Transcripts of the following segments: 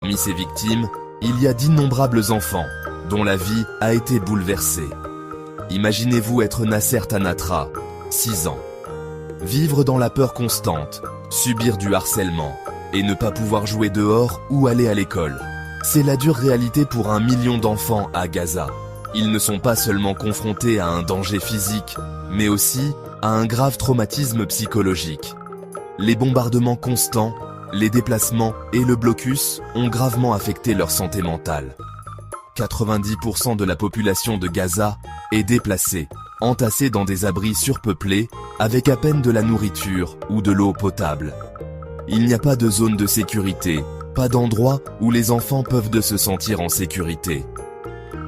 Parmi ces victimes, il y a d'innombrables enfants, dont la vie a été bouleversée. Imaginez-vous être Nasser Tanatra, 6 ans. Vivre dans la peur constante, subir du harcèlement, et ne pas pouvoir jouer dehors ou aller à l'école. C'est la dure réalité pour 1 million d'enfants à Gaza. Ils ne sont pas seulement confrontés à un danger physique, mais aussi à un grave traumatisme psychologique. Les bombardements constants, les déplacements et le blocus ont gravement affecté leur santé mentale. 90% de la population de Gaza est déplacée, entassée dans des abris surpeuplés, avec à peine de la nourriture ou de l'eau potable. Il n'y a pas de zone de sécurité, pas d'endroit où les enfants peuvent se sentir en sécurité.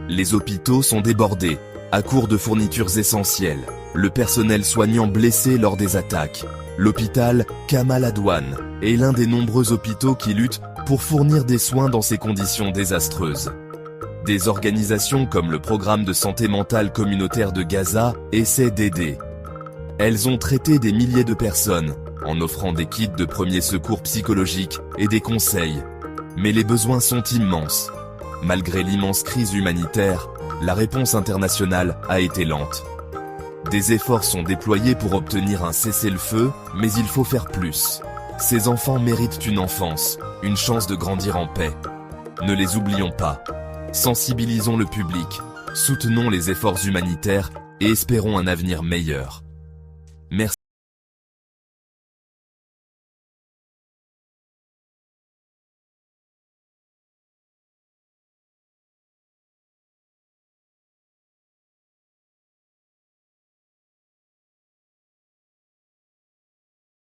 Les hôpitaux sont débordés, à court de fournitures essentielles, le personnel soignant blessé lors des attaques. L'hôpital Kamal Adwan est l'un des nombreux hôpitaux qui luttent pour fournir des soins dans ces conditions désastreuses. Des organisations comme le Programme de santé mentale communautaire de Gaza essaient d'aider. Elles ont traité des milliers de personnes, en offrant des kits de premiers secours psychologiques et des conseils. Mais les besoins sont immenses. Malgré l'immense crise humanitaire, la réponse internationale a été lente. Des efforts sont déployés pour obtenir un cessez-le-feu, mais il faut faire plus. Ces enfants méritent une enfance, une chance de grandir en paix. Ne les oublions pas. Sensibilisons le public, soutenons les efforts humanitaires et espérons un avenir meilleur.